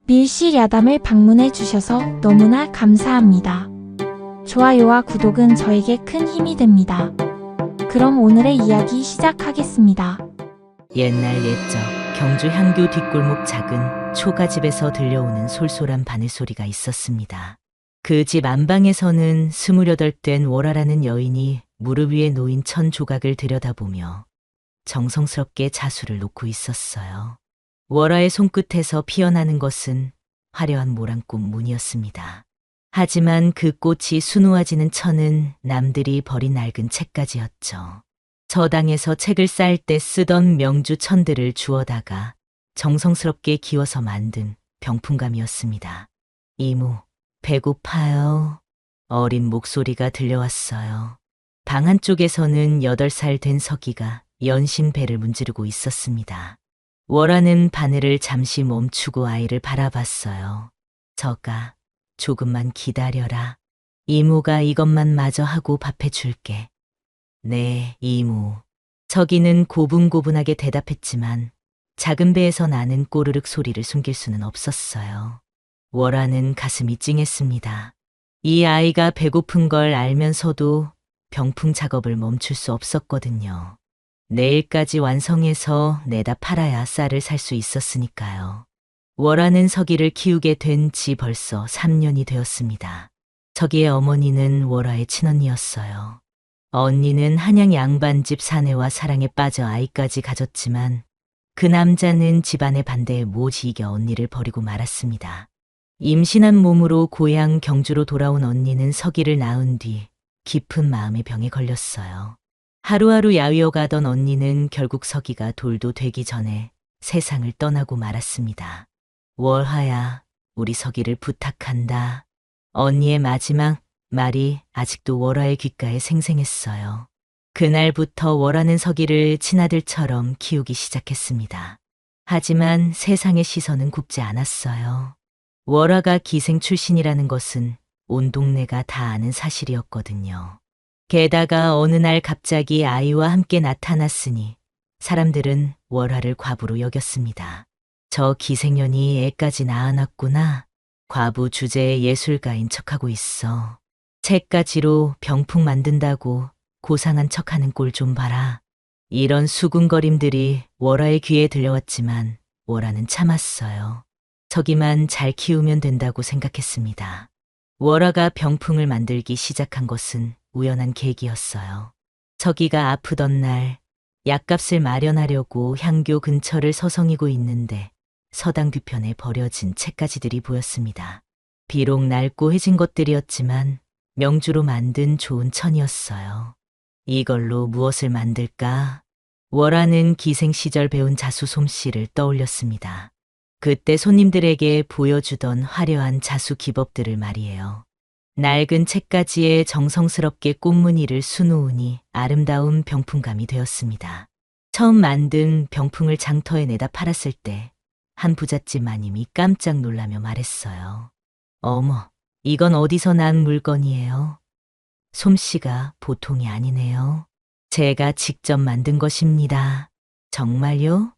밀실 야담을 방문해 주셔서 너무나 감사합니다. 좋아요와 구독은 저에게 큰 힘이 됩니다. 그럼 오늘의 이야기 시작하겠습니다. 옛날 옛적 경주 향교 뒷골목 작은 초가집에서 들려오는 솔솔한 바늘소리가 있었습니다. 그 집 안방에서는 28된 월화라는 여인이 무릎 위에 놓인 천 조각을 들여다보며 정성스럽게 자수를 놓고 있었어요. 월화의 손끝에서 피어나는 것은 화려한 모란꽃 문이었습니다. 하지만 그 꽃이 수놓아지는 천은 남들이 버린 낡은 책가지였죠. 저당에서 책을 쌓을 때 쓰던 명주 천들을 주워다가 정성스럽게 기워서 만든 병풍감이었습니다. 이모, 배고파요. 어린 목소리가 들려왔어요. 방 한쪽에서는 8살 된 서기가 연신 배를 문지르고 있었습니다. 월화는 바늘을 잠시 멈추고 아이를 바라봤어요. 저가, 조금만 기다려라. 이모가 이것만 마저 하고 밥해줄게. 네, 이모. 서기는 고분고분하게 대답했지만 작은 배에서 나는 꼬르륵 소리를 숨길 수는 없었어요. 월화는 가슴이 찡했습니다. 이 아이가 배고픈 걸 알면서도 병풍 작업을 멈출 수 없었거든요. 내일까지 완성해서 내다 팔아야 쌀을 살 수 있었으니까요. 월화는 서기를 키우게 된 지 벌써 3년이 되었습니다. 서기의 어머니는 월화의 친언니였어요. 언니는 한양 양반집 사내와 사랑에 빠져 아이까지 가졌지만 그 남자는 집안의 반대에 모지 이겨 언니를 버리고 말았습니다. 임신한 몸으로 고향 경주로 돌아온 언니는 서기를 낳은 뒤 깊은 마음의 병에 걸렸어요. 하루하루 야위어가던 언니는 결국 서기가 돌도 되기 전에 세상을 떠나고 말았습니다. 월화야, 우리 서기를 부탁한다. 언니의 마지막 말이 아직도 월화의 귓가에 생생했어요. 그날부터 월화는 서기를 친아들처럼 키우기 시작했습니다. 하지만 세상의 시선은 굽지 않았어요. 월화가 기생 출신이라는 것은 온 동네가 다 아는 사실이었거든요. 게다가 어느 날 갑자기 아이와 함께 나타났으니 사람들은 월화를 과부로 여겼습니다. 저 기생년이 애까지 낳아놨구나. 과부 주제의 예술가인 척하고 있어. 책가지로 병풍 만든다고 고상한 척하는 꼴 좀 봐라. 이런 수군거림들이 월화의 귀에 들려왔지만 월화는 참았어요. 저기만 잘 키우면 된다고 생각했습니다. 월화가 병풍을 만들기 시작한 것은 우연한 계기였어요. 저기가 아프던 날 약값을 마련하려고 향교 근처를 서성이고 있는데 서당 뒤편에 버려진 책가지들이 보였습니다. 비록 낡고 해진 것들이었지만 명주로 만든 좋은 천이었어요. 이걸로 무엇을 만들까? 월화는 기생 시절 배운 자수 솜씨를 떠올렸습니다. 그때 손님들에게 보여주던 화려한 자수 기법들을 말이에요. 낡은 책가지에 정성스럽게 꽃무늬를 수놓으니 아름다운 병풍감이 되었습니다. 처음 만든 병풍을 장터에 내다 팔았을 때 한 부잣집 마님이 깜짝 놀라며 말했어요. 어머, 이건 어디서 난 물건이에요? 솜씨가 보통이 아니네요. 제가 직접 만든 것입니다. 정말요?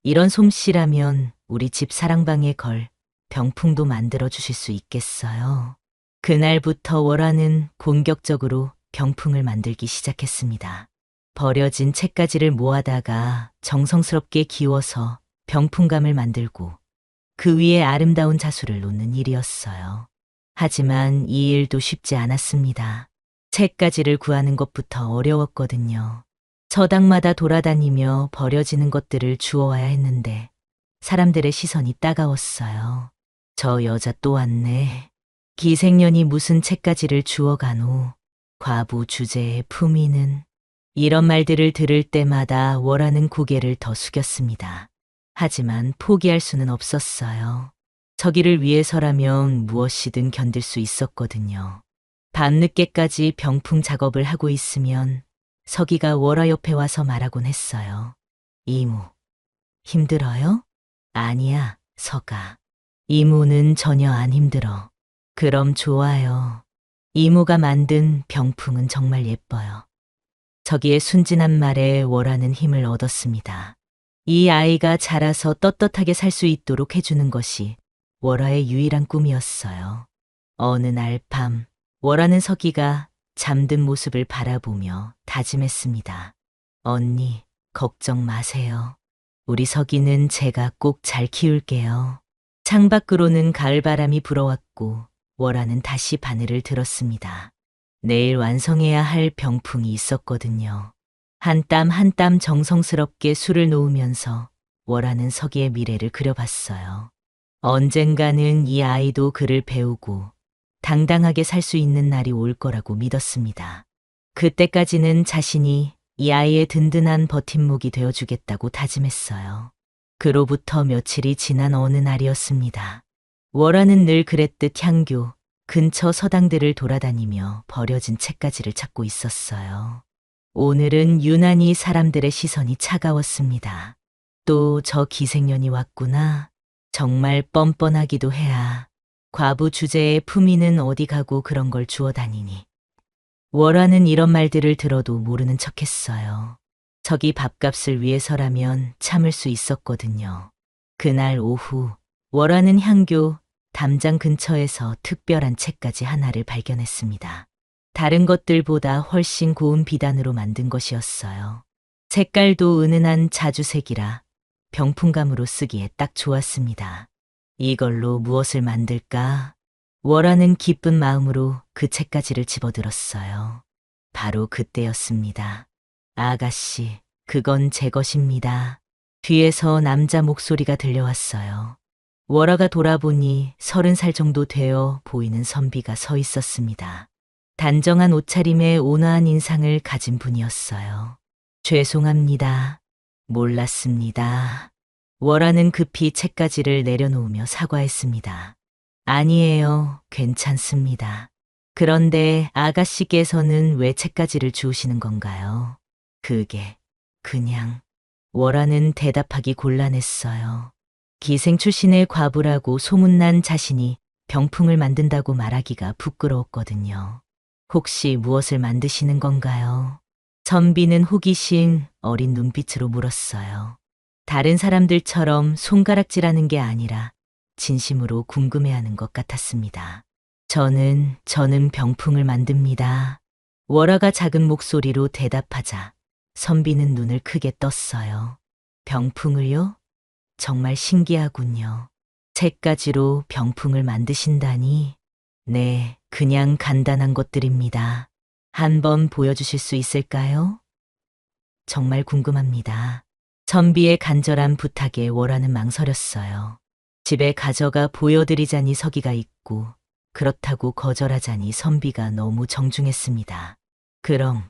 이런 솜씨라면 우리 집 사랑방에 걸 병풍도 만들어 주실 수 있겠어요? 그날부터 월화는 본격적으로 병풍을 만들기 시작했습니다. 버려진 책가지를 모아다가 정성스럽게 기워서 병풍감을 만들고 그 위에 아름다운 자수를 놓는 일이었어요. 하지만 이 일도 쉽지 않았습니다. 책가지를 구하는 것부터 어려웠거든요. 저당마다 돌아다니며 버려지는 것들을 주워와야 했는데 사람들의 시선이 따가웠어요. 저 여자 또 왔네. 기생년이 무슨 책가지를 주워가노. 과부 주제의 품위는. 이런 말들을 들을 때마다 월화는 고개를 더 숙였습니다. 하지만 포기할 수는 없었어요. 저기를 위해서라면 무엇이든 견딜 수 있었거든요. 밤늦게까지 병풍 작업을 하고 있으면 서기가 월화 옆에 와서 말하곤 했어요. 이모, 힘들어요? 아니야, 서가. 이모는 전혀 안 힘들어. 그럼 좋아요. 이모가 만든 병풍은 정말 예뻐요. 저기의 순진한 말에 월화는 힘을 얻었습니다. 이 아이가 자라서 떳떳하게 살 수 있도록 해주는 것이 월화의 유일한 꿈이었어요. 어느 날 밤, 월화는 서기가 잠든 모습을 바라보며 다짐했습니다. 언니, 걱정 마세요. 우리 서기는 제가 꼭 잘 키울게요. 창밖으로는 가을바람이 불어왔고 월화는 다시 바늘을 들었습니다. 내일 완성해야 할 병풍이 있었거든요. 한 땀 한 땀 정성스럽게 술을 놓으면서 월화는 서기의 미래를 그려봤어요. 언젠가는 이 아이도 글을 배우고 당당하게 살 수 있는 날이 올 거라고 믿었습니다. 그때까지는 자신이 이 아이의 든든한 버팀목이 되어주겠다고 다짐했어요. 그로부터 며칠이 지난 어느 날이었습니다. 월화는 늘 그랬듯 향교 근처 서당들을 돌아다니며 버려진 책가지를 찾고 있었어요. 오늘은 유난히 사람들의 시선이 차가웠습니다. 또 저 기생년이 왔구나. 정말 뻔뻔하기도 해야. 과부 주제에 품위는 어디 가고 그런 걸 주워 다니니. 월화는 이런 말들을 들어도 모르는 척했어요. 저기 밥값을 위해서라면 참을 수 있었거든요. 그날 오후 월화는 향교 담장 근처에서 특별한 책가지 하나를 발견했습니다. 다른 것들보다 훨씬 고운 비단으로 만든 것이었어요. 색깔도 은은한 자주색이라 병풍감으로 쓰기에 딱 좋았습니다. 이걸로 무엇을 만들까? 월화는 기쁜 마음으로 그 책가지를 집어들었어요. 바로 그때였습니다. 아가씨, 그건 제 것입니다. 뒤에서 남자 목소리가 들려왔어요. 월화가 돌아보니 30살 정도 되어 보이는 선비가 서 있었습니다. 단정한 옷차림에 온화한 인상을 가진 분이었어요. 죄송합니다. 몰랐습니다. 월화는 급히 책가지를 내려놓으며 사과했습니다. 아니에요. 괜찮습니다. 그런데 아가씨께서는 왜 책가지를 주우시는 건가요? 그게 그냥 월화는 대답하기 곤란했어요. 기생 출신의 과부라고 소문난 자신이 병풍을 만든다고 말하기가 부끄러웠거든요. 혹시 무엇을 만드시는 건가요? 선비는 호기심 어린 눈빛으로 물었어요. 다른 사람들처럼 손가락질하는 게 아니라 진심으로 궁금해하는 것 같았습니다. 저는 병풍을 만듭니다. 월화가 작은 목소리로 대답하자 선비는 눈을 크게 떴어요. 병풍을요? 정말 신기하군요. 책가지로 병풍을 만드신다니. 네, 그냥 간단한 것들입니다. 한번 보여주실 수 있을까요? 정말 궁금합니다. 선비의 간절한 부탁에 월화는 망설였어요. 집에 가져가 보여드리자니 서기가 있고 그렇다고 거절하자니 선비가 너무 정중했습니다. 그럼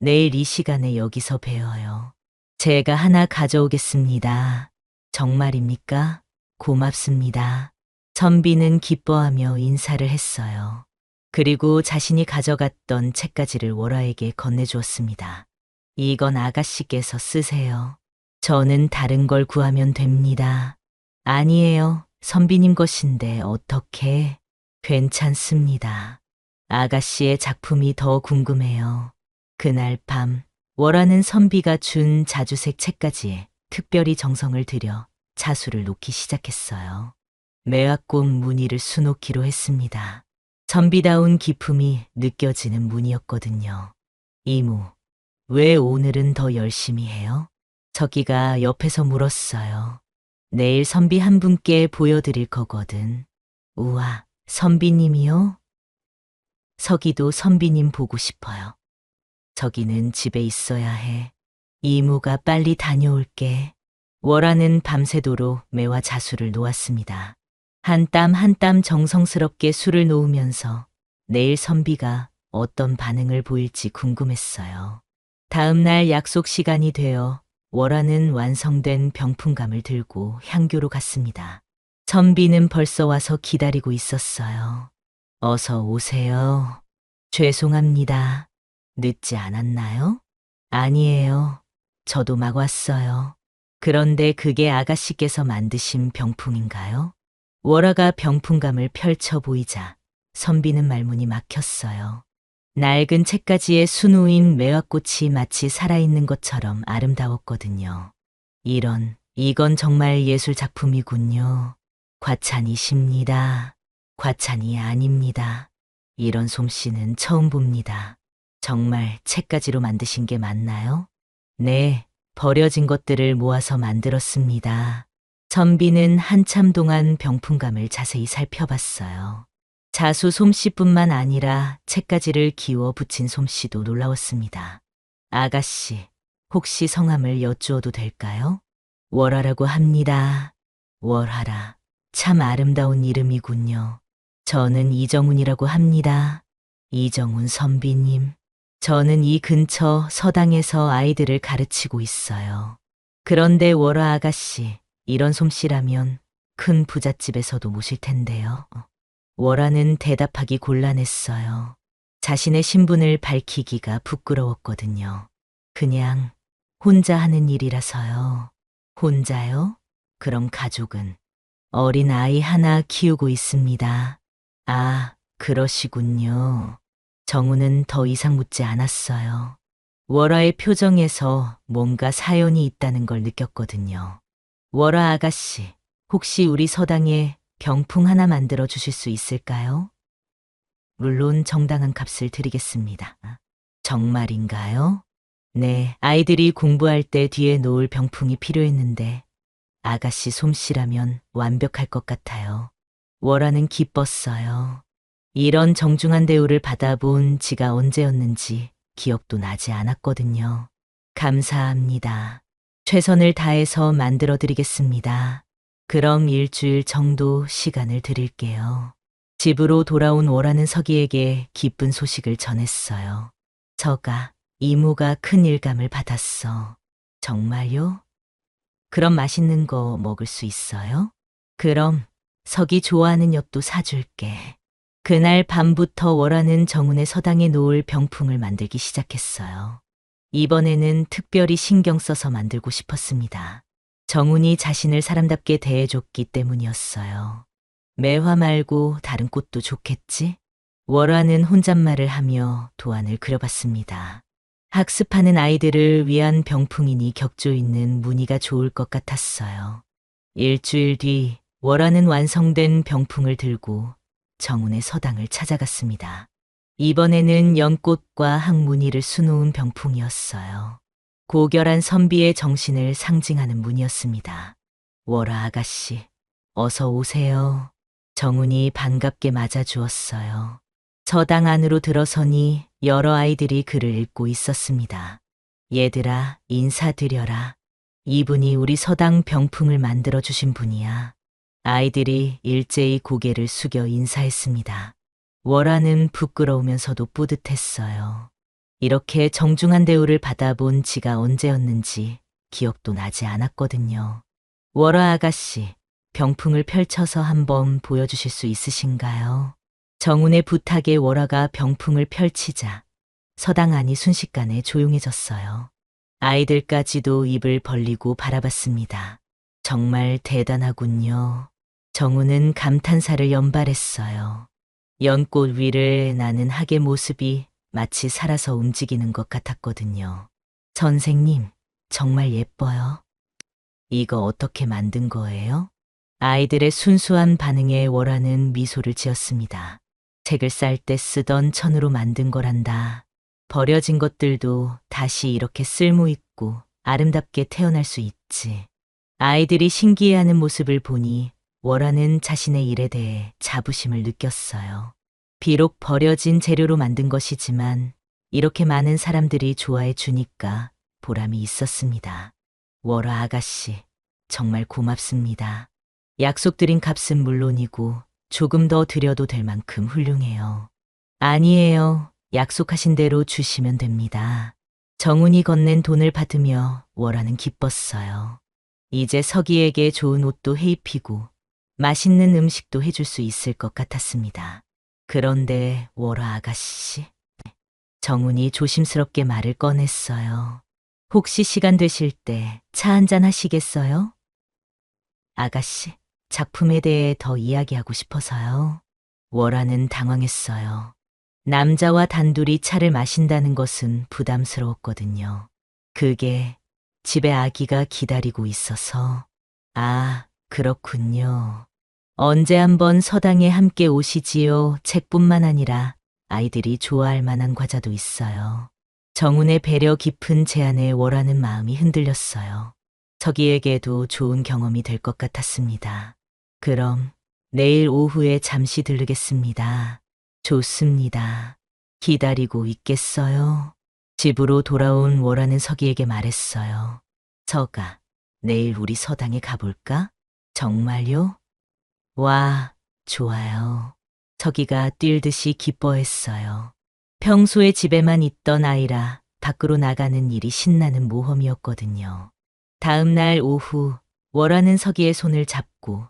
내일 이 시간에 여기서 뵈어요. 제가 하나 가져오겠습니다. 정말입니까? 고맙습니다. 선비는 기뻐하며 인사를 했어요. 그리고 자신이 가져갔던 책가지를 월화에게 건네주었습니다. 이건 아가씨께서 쓰세요. 저는 다른 걸 구하면 됩니다. 아니에요. 선비님 것인데 어떻게? 괜찮습니다. 아가씨의 작품이 더 궁금해요. 그날 밤 월화는 선비가 준 자주색 책가지에 특별히 정성을 들여 자수를 놓기 시작했어요. 매화꽃 무늬를 수놓기로 했습니다. 선비다운 기품이 느껴지는 무늬였거든요. 이모, 왜 오늘은 더 열심히 해요? 서기가 옆에서 물었어요. 내일 선비 한 분께 보여드릴 거거든. 우와, 선비님이요? 서기도 선비님 보고 싶어요. 저기는 집에 있어야 해. 이모가 빨리 다녀올게. 월화는 밤새도록 매와 자수를 놓았습니다. 한 땀 한 땀 정성스럽게 술을 놓으면서 내일 선비가 어떤 반응을 보일지 궁금했어요. 다음 날 약속 시간이 되어 월화는 완성된 병풍감을 들고 향교로 갔습니다. 선비는 벌써 와서 기다리고 있었어요. 어서 오세요. 죄송합니다. 늦지 않았나요? 아니에요. 저도 막 왔어요. 그런데 그게 아가씨께서 만드신 병풍인가요? 월화가 병풍감을 펼쳐 보이자 선비는 말문이 막혔어요. 낡은 책가지에 수놓인 매화꽃이 마치 살아있는 것처럼 아름다웠거든요. 이건 정말 예술 작품이군요. 과찬이십니다. 과찬이 아닙니다. 이런 솜씨는 처음 봅니다. 정말 책가지로 만드신 게 맞나요? 네, 버려진 것들을 모아서 만들었습니다. 선비는 한참 동안 병풍감을 자세히 살펴봤어요. 자수 솜씨뿐만 아니라 책가지를 기워 붙인 솜씨도 놀라웠습니다. 아가씨, 혹시 성함을 여쭈어도 될까요? 월하라고 합니다. 월하라. 참 아름다운 이름이군요. 저는 이정훈이라고 합니다. 이정훈 선비님. 저는 이 근처 서당에서 아이들을 가르치고 있어요. 그런데 월하 아가씨, 이런 솜씨라면 큰 부잣집에서도 모실 텐데요. 월하는 대답하기 곤란했어요. 자신의 신분을 밝히기가 부끄러웠거든요. 그냥 혼자 하는 일이라서요. 혼자요? 그럼 가족은? 어린 아이 하나 키우고 있습니다. 아, 그러시군요. 정우는 더 이상 묻지 않았어요. 월하의 표정에서 뭔가 사연이 있다는 걸 느꼈거든요. 월하 아가씨, 혹시 우리 서당에 병풍 하나 만들어 주실 수 있을까요? 물론 정당한 값을 드리겠습니다. 정말인가요? 네, 아이들이 공부할 때 뒤에 놓을 병풍이 필요했는데 아가씨 솜씨라면 완벽할 것 같아요. 월하는 기뻤어요. 이런 정중한 대우를 받아본 지가 언제였는지 기억도 나지 않았거든요. 감사합니다. 최선을 다해서 만들어 드리겠습니다. 그럼 일주일 정도 시간을 드릴게요. 집으로 돌아온 월하는 서기에게 기쁜 소식을 전했어요. 저가 이모가 큰 일감을 받았어. 정말요? 그럼 맛있는 거 먹을 수 있어요? 그럼 석이 좋아하는 엿도 사줄게. 그날 밤부터 월하는 정운의 서당에 놓을 병풍을 만들기 시작했어요. 이번에는 특별히 신경 써서 만들고 싶었습니다. 정운이 자신을 사람답게 대해줬기 때문이었어요. 매화 말고 다른 꽃도 좋겠지? 월하는 혼잣말을 하며 도안을 그려봤습니다. 학습하는 아이들을 위한 병풍이니 격조 있는 무늬가 좋을 것 같았어요. 일주일 뒤 월하는 완성된 병풍을 들고 정운의 서당을 찾아갔습니다. 이번에는 연꽃과 항무늬를 수놓은 병풍이었어요. 고결한 선비의 정신을 상징하는 무늬였습니다. 월하 아가씨, 어서 오세요. 정운이 반갑게 맞아주었어요. 서당 안으로 들어서니 여러 아이들이 글을 읽고 있었습니다. 얘들아, 인사드려라. 이분이 우리 서당 병풍을 만들어주신 분이야. 아이들이 일제히 고개를 숙여 인사했습니다. 월하는 부끄러우면서도 뿌듯했어요. 이렇게 정중한 대우를 받아본 지가 언제였는지 기억도 나지 않았거든요. 월하 아가씨, 병풍을 펼쳐서 한번 보여주실 수 있으신가요? 정운의 부탁에 월하가 병풍을 펼치자 서당 안이 순식간에 조용해졌어요. 아이들까지도 입을 벌리고 바라봤습니다. 정말 대단하군요. 정운은 감탄사를 연발했어요. 연꽃 위를 나는 학의 모습이 마치 살아서 움직이는 것 같았거든요. 선생님, 정말 예뻐요. 이거 어떻게 만든 거예요? 아이들의 순수한 반응에 월하는 미소를 지었습니다. 책을 쌀 때 쓰던 천으로 만든 거란다. 버려진 것들도 다시 이렇게 쓸모있고 아름답게 태어날 수 있지. 아이들이 신기해하는 모습을 보니 월하는 자신의 일에 대해 자부심을 느꼈어요. 비록 버려진 재료로 만든 것이지만 이렇게 많은 사람들이 좋아해 주니까 보람이 있었습니다. 월하 아가씨, 정말 고맙습니다. 약속드린 값은 물론이고 조금 더 드려도 될 만큼 훌륭해요. 아니에요. 약속하신 대로 주시면 됩니다. 정운이 건넨 돈을 받으며 월하는 기뻤어요. 이제 서기에게 좋은 옷도 해입히고 맛있는 음식도 해줄 수 있을 것 같았습니다. 그런데 월하 아가씨, 정운이 조심스럽게 말을 꺼냈어요. 혹시 시간 되실 때 차 한잔 하시겠어요? 아가씨, 작품에 대해 더 이야기하고 싶어서요. 월하는 당황했어요. 남자와 단둘이 차를 마신다는 것은 부담스러웠거든요. 그게 집에 아기가 기다리고 있어서. 아, 그렇군요. 언제 한번 서당에 함께 오시지요. 책뿐만 아니라 아이들이 좋아할 만한 과자도 있어요. 정훈의 배려 깊은 제안에 월하는 마음이 흔들렸어요. 서기에게도 좋은 경험이 될 것 같았습니다. 그럼 내일 오후에 잠시 들르겠습니다. 좋습니다. 기다리고 있겠어요. 집으로 돌아온 월하는 서기에게 말했어요. 서가, 내일 우리 서당에 가볼까? 정말요? 와, 좋아요. 서기가 뛸 듯이 기뻐했어요. 평소에 집에만 있던 아이라 밖으로 나가는 일이 신나는 모험이었거든요. 다음 날 오후, 월하는 서기의 손을 잡고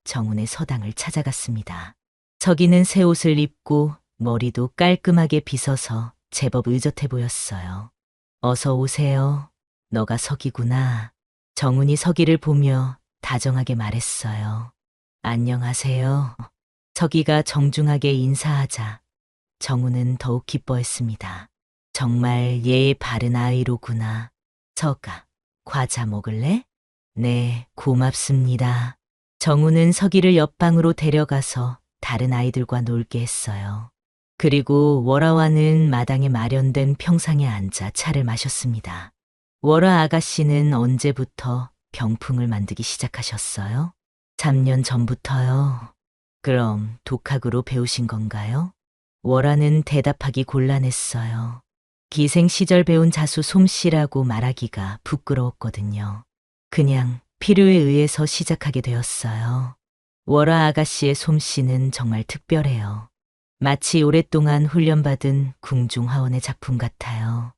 정훈의 서당을 찾아갔습니다. 서기는 새 옷을 입고 머리도 깔끔하게 빗어서 제법 의젓해 보였어요. 어서 오세요. 너가 서기구나. 정훈이 서기를 보며 다정하게 말했어요. 안녕하세요. 서기가 정중하게 인사하자 정훈은 더욱 기뻐했습니다. 정말 예의 바른 아이로구나. 서가, 과자 먹을래? 네, 고맙습니다. 정훈은 서기를 옆방으로 데려가서 다른 아이들과 놀게 했어요. 그리고 월화와는 마당에 마련된 평상에 앉아 차를 마셨습니다. 월화 아가씨는 언제부터 병풍을 만들기 시작하셨어요? 3년 전부터요. 그럼 독학으로 배우신 건가요? 월화는 대답하기 곤란했어요. 기생 시절 배운 자수 솜씨라고 말하기가 부끄러웠거든요. 그냥 필요에 의해서 시작하게 되었어요. 월화 아가씨의 솜씨는 정말 특별해요. 마치 오랫동안 훈련받은 궁중화원의 작품 같아요.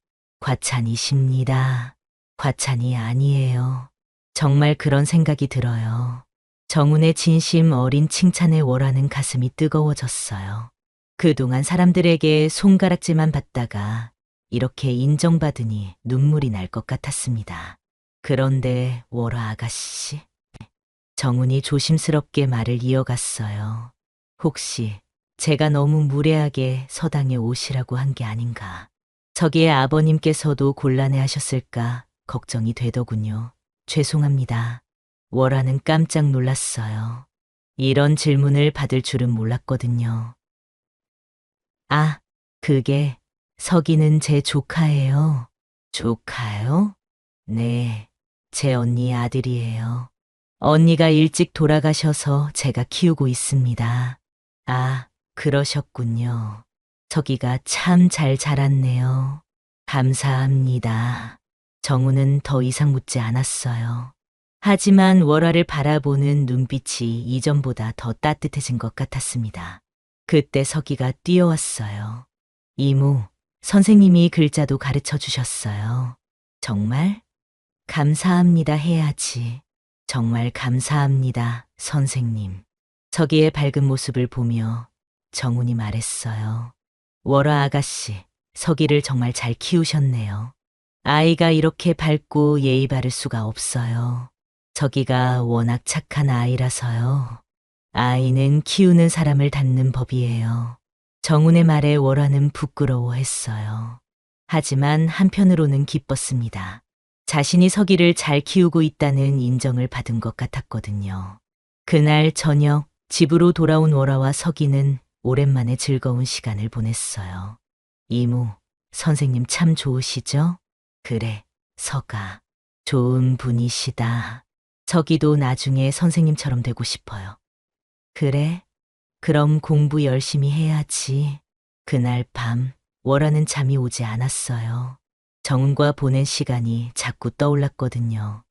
과찬이십니다. 과찬이 아니에요. 정말 그런 생각이 들어요. 정훈의 진심 어린 칭찬에 월하는 가슴이 뜨거워졌어요. 그동안 사람들에게 손가락질만 받다가 이렇게 인정받으니 눈물이 날 것 같았습니다. 그런데 월화 아가씨, 정훈이 조심스럽게 말을 이어갔어요. 혹시 제가 너무 무례하게 서당에 오시라고 한 게 아닌가. 서기의 아버님께서도 곤란해하셨을까 걱정이 되더군요. 죄송합니다. 월하는 깜짝 놀랐어요. 이런 질문을 받을 줄은 몰랐거든요. 아, 그게 서기는 제 조카예요. 조카요? 네, 제 언니 아들이에요. 언니가 일찍 돌아가셔서 제가 키우고 있습니다. 아, 그러셨군요. 서기가 참 잘 자랐네요. 감사합니다. 정우는 더 이상 묻지 않았어요. 하지만 월화를 바라보는 눈빛이 이전보다 더 따뜻해진 것 같았습니다. 그때 서기가 뛰어왔어요. 이모, 선생님이 글자도 가르쳐 주셨어요. 정말? 감사합니다 해야지. 정말 감사합니다, 선생님. 서기의 밝은 모습을 보며 정훈이 말했어요. 월화 아가씨, 서기를 정말 잘 키우셨네요. 아이가 이렇게 밝고 예의 바를 수가 없어요. 서기가 워낙 착한 아이라서요. 아이는 키우는 사람을 닮는 법이에요. 정훈의 말에 월화는 부끄러워했어요. 하지만 한편으로는 기뻤습니다. 자신이 서기를 잘 키우고 있다는 인정을 받은 것 같았거든요. 그날 저녁 집으로 돌아온 월화와 서기는 오랜만에 즐거운 시간을 보냈어요. 이모, 선생님 참 좋으시죠? 그래, 서가. 좋은 분이시다. 서기도 나중에 선생님처럼 되고 싶어요. 그래? 그럼 공부 열심히 해야지. 그날 밤 월화는 잠이 오지 않았어요. 정훈과 보낸 시간이 자꾸 떠올랐거든요.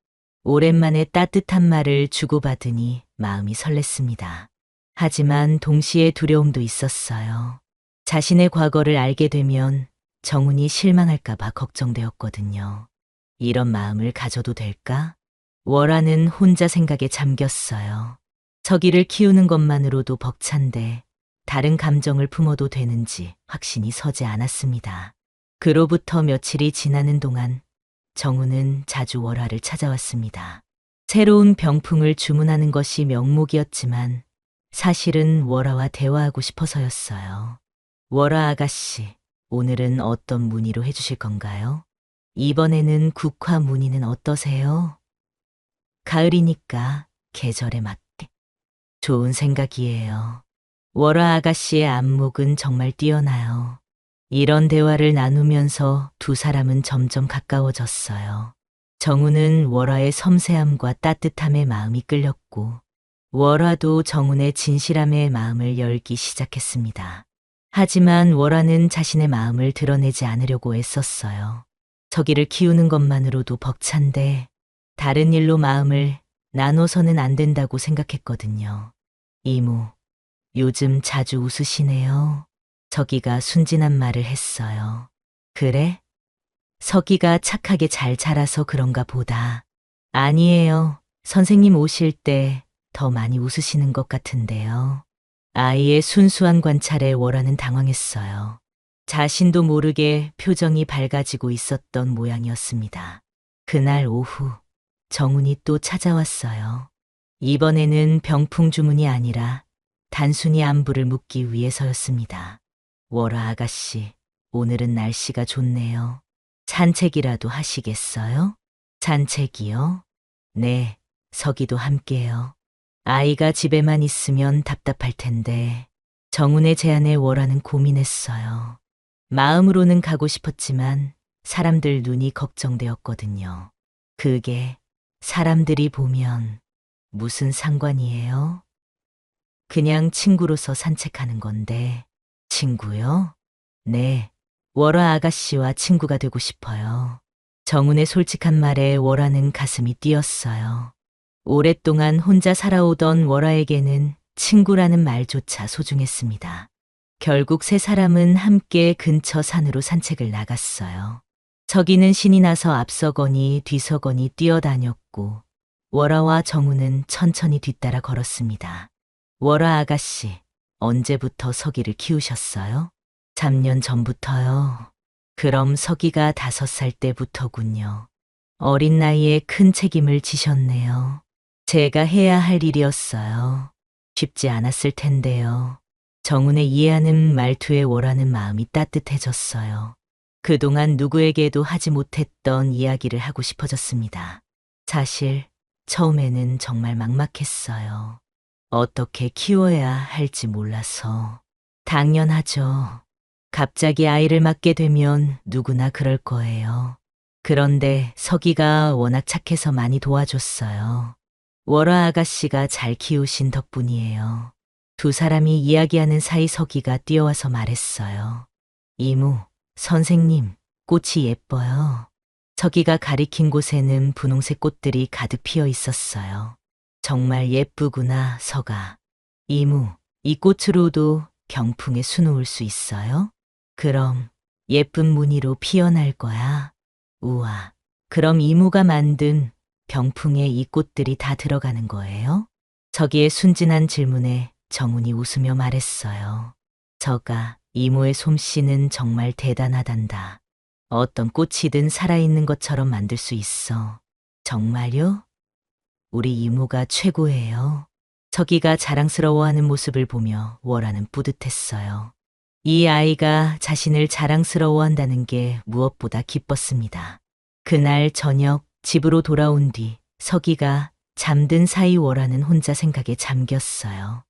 오랜만에 따뜻한 말을 주고받으니 마음이 설렜습니다. 하지만 동시에 두려움도 있었어요. 자신의 과거를 알게 되면 정훈이 실망할까봐 걱정되었거든요. 이런 마음을 가져도 될까? 월화는 혼자 생각에 잠겼어요. 서기를 키우는 것만으로도 벅찬데 다른 감정을 품어도 되는지 확신이 서지 않았습니다. 그로부터 며칠이 지나는 동안 정훈은 자주 월화를 찾아왔습니다. 새로운 병풍을 주문하는 것이 명목이었지만 사실은 월화와 대화하고 싶어서였어요. 월화 아가씨, 오늘은 어떤 무늬로 해주실 건가요? 이번에는 국화 무늬는 어떠세요? 가을이니까 계절에 맞게. 좋은 생각이에요. 월화 아가씨의 안목은 정말 뛰어나요. 이런 대화를 나누면서 두 사람은 점점 가까워졌어요. 정우는 월화의 섬세함과 따뜻함에 마음이 끌렸고, 월화도 정운의 진실함에 마음을 열기 시작했습니다. 하지만 월화는 자신의 마음을 드러내지 않으려고 애썼어요. 서기를 키우는 것만으로도 벅찬데 다른 일로 마음을 나눠서는 안 된다고 생각했거든요. 이모, 요즘 자주 웃으시네요. 서기가 순진한 말을 했어요. 그래? 서기가 착하게 잘 자라서 그런가 보다. 아니에요. 선생님 오실 때 더 많이 웃으시는 것 같은데요. 아이의 순수한 관찰에 월화는 당황했어요. 자신도 모르게 표정이 밝아지고 있었던 모양이었습니다. 그날 오후 정운이 또 찾아왔어요. 이번에는 병풍 주문이 아니라 단순히 안부를 묻기 위해서였습니다. 월화 아가씨, 오늘은 날씨가 좋네요. 산책이라도 하시겠어요? 산책이요? 네, 서기도 함께요. 아이가 집에만 있으면 답답할 텐데 정운의 제안에 월화는 고민했어요. 마음으로는 가고 싶었지만 사람들 눈이 걱정되었거든요. 그게 사람들이 보면 무슨 상관이에요? 그냥 친구로서 산책하는 건데. 친구요? 네, 월화 아가씨와 친구가 되고 싶어요. 정운의 솔직한 말에 월화는 가슴이 뛰었어요. 오랫동안 혼자 살아오던 월화에게는 친구라는 말조차 소중했습니다. 결국 세 사람은 함께 근처 산으로 산책을 나갔어요. 서기는 신이 나서 앞서거니 뒤서거니 뛰어다녔고 월화와 정우는 천천히 뒤따라 걸었습니다. 월화 아가씨, 언제부터 서기를 키우셨어요? 3년 전부터요. 그럼 서기가 5살 때부터군요. 어린 나이에 큰 책임을 지셨네요. 제가 해야 할 일이었어요. 쉽지 않았을 텐데요. 정운의 이해하는 말투에 월하는 마음이 따뜻해졌어요. 그동안 누구에게도 하지 못했던 이야기를 하고 싶어졌습니다. 사실 처음에는 정말 막막했어요. 어떻게 키워야 할지 몰라서. 당연하죠. 갑자기 아이를 맡게 되면 누구나 그럴 거예요. 그런데 서기가 워낙 착해서 많이 도와줬어요. 월화 아가씨가 잘 키우신 덕분이에요. 두 사람이 이야기하는 사이 서기가 뛰어와서 말했어요. 이모, 선생님, 꽃이 예뻐요. 서기가 가리킨 곳에는 분홍색 꽃들이 가득 피어 있었어요. 정말 예쁘구나, 서가. 이모, 이 꽃으로도 병풍에 수놓을 수 있어요? 그럼 예쁜 무늬로 피어날 거야. 우와, 그럼 이모가 만든 병풍에 이 꽃들이 다 들어가는 거예요? 서기의 순진한 질문에 정운이 웃으며 말했어요. 서가, 이모의 솜씨는 정말 대단하단다. 어떤 꽃이든 살아있는 것처럼 만들 수 있어. 정말요? 우리 이모가 최고예요. 서기가 자랑스러워하는 모습을 보며 월하는 뿌듯했어요. 이 아이가 자신을 자랑스러워한다는 게 무엇보다 기뻤습니다. 그날 저녁 집으로 돌아온 뒤 서기가 잠든 사이 월하는 혼자 생각에 잠겼어요.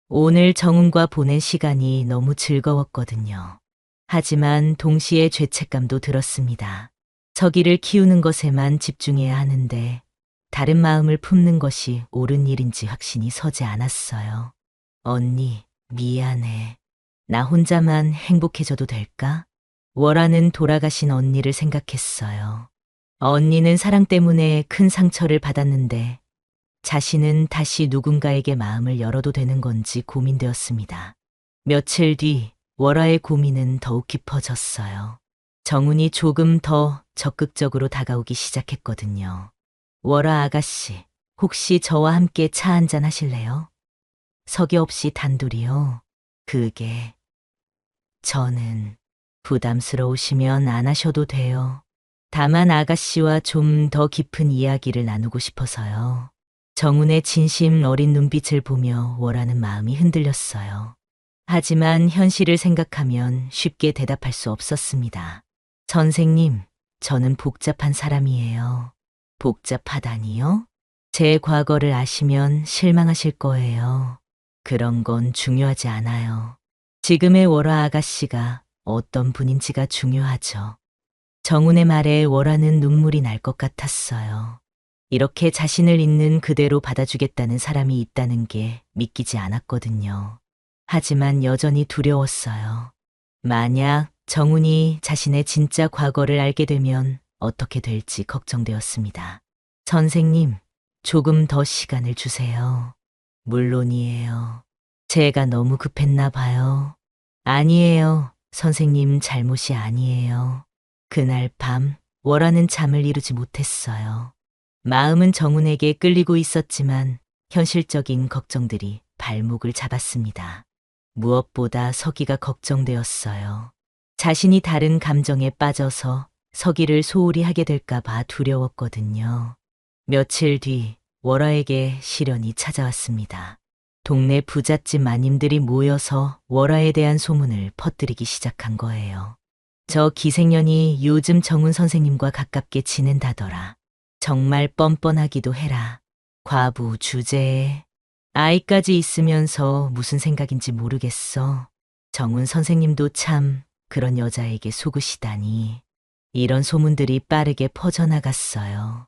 오늘 정운과 보낸 시간이 너무 즐거웠거든요. 하지만 동시에 죄책감도 들었습니다. 서기를 키우는 것에만 집중해야 하는데 다른 마음을 품는 것이 옳은 일인지 확신이 서지 않았어요. 언니, 미안해. 나 혼자만 행복해져도 될까? 월하는 돌아가신 언니를 생각했어요. 언니는 사랑 때문에 큰 상처를 받았는데 자신은 다시 누군가에게 마음을 열어도 되는 건지 고민되었습니다. 며칠 뒤 월하의 고민은 더욱 깊어졌어요. 정운이 조금 더 적극적으로 다가오기 시작했거든요. 월하 아가씨, 혹시 저와 함께 차 한잔 하실래요? 서기 없이 단둘이요. 그게 저는 부담스러우시면 안 하셔도 돼요. 다만 아가씨와 좀 더 깊은 이야기를 나누고 싶어서요. 정운의 진심 어린 눈빛을 보며 월하는 마음이 흔들렸어요. 하지만 현실을 생각하면 쉽게 대답할 수 없었습니다. 선생님, 저는 복잡한 사람이에요. 복잡하다니요? 제 과거를 아시면 실망하실 거예요. 그런 건 중요하지 않아요. 지금의 월화 아가씨가 어떤 분인지가 중요하죠. 정훈의 말에 월화는 눈물이 날 것 같았어요. 이렇게 자신을 있는 그대로 받아주겠다는 사람이 있다는 게 믿기지 않았거든요. 하지만 여전히 두려웠어요. 만약 정훈이 자신의 진짜 과거를 알게 되면 어떻게 될지 걱정되었습니다. 선생님, 조금 더 시간을 주세요. 물론이에요. 제가 너무 급했나 봐요. 아니에요. 선생님 잘못이 아니에요. 그날 밤, 월화는 잠을 이루지 못했어요. 마음은 정훈에게 끌리고 있었지만 현실적인 걱정들이 발목을 잡았습니다. 무엇보다 서기가 걱정되었어요. 자신이 다른 감정에 빠져서 서기를 소홀히 하게 될까봐 두려웠거든요. 며칠 뒤 월화에게 시련이 찾아왔습니다. 동네 부잣집 마님들이 모여서 월화에 대한 소문을 퍼뜨리기 시작한 거예요. 저 기생년이 요즘 정훈 선생님과 가깝게 지낸다더라. 정말 뻔뻔하기도 해라. 과부 주제에 아이까지 있으면서 무슨 생각인지 모르겠어. 정훈 선생님도 참 그런 여자에게 속으시다니. 이런 소문들이 빠르게 퍼져나갔어요.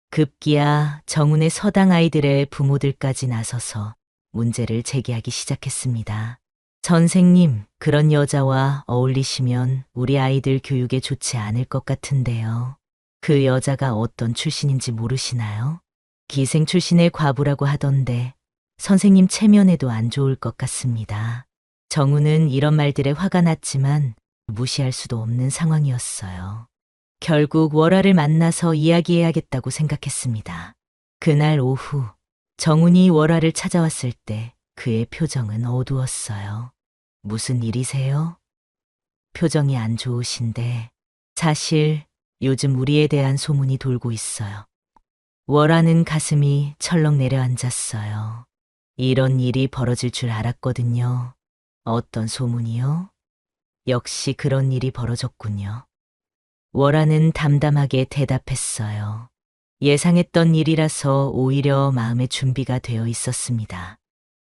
급기야 정훈의 서당 아이들의 부모들까지 나서서 문제를 제기하기 시작했습니다. 선생님, 그런 여자와 어울리시면 우리 아이들 교육에 좋지 않을 것 같은데요. 그 여자가 어떤 출신인지 모르시나요? 기생 출신의 과부라고 하던데 선생님 체면에도 안 좋을 것 같습니다. 정우는 이런 말들에 화가 났지만 무시할 수도 없는 상황이었어요. 결국 월화를 만나서 이야기해야겠다고 생각했습니다. 그날 오후 정훈이 월화를 찾아왔을 때 그의 표정은 어두웠어요. 무슨 일이세요? 표정이 안 좋으신데 사실 요즘 우리에 대한 소문이 돌고 있어요. 월화는 가슴이 철렁 내려앉았어요. 이런 일이 벌어질 줄 알았거든요. 어떤 소문이요? 역시 그런 일이 벌어졌군요. 월화는 담담하게 대답했어요. 예상했던 일이라서 오히려 마음의 준비가 되어 있었습니다.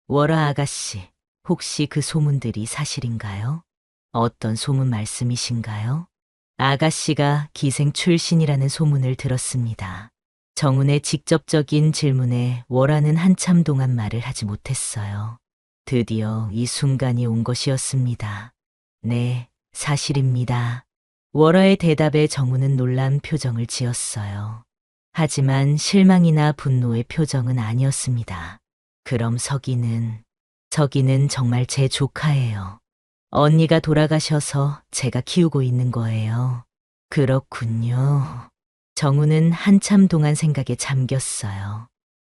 월화 아가씨, 혹시 그 소문들이 사실인가요? 어떤 소문 말씀이신가요? 아가씨가 기생 출신이라는 소문을 들었습니다. 정훈의 직접적인 질문에 월화는 한참 동안 말을 하지 못했어요. 드디어 이 순간이 온 것이었습니다. 네, 사실입니다. 월화의 대답에 정훈은 놀란 표정을 지었어요. 하지만 실망이나 분노의 표정은 아니었습니다. 그럼 서기는 정말 제 조카예요. 언니가 돌아가셔서 제가 키우고 있는 거예요. 그렇군요. 정우는 한참 동안 생각에 잠겼어요.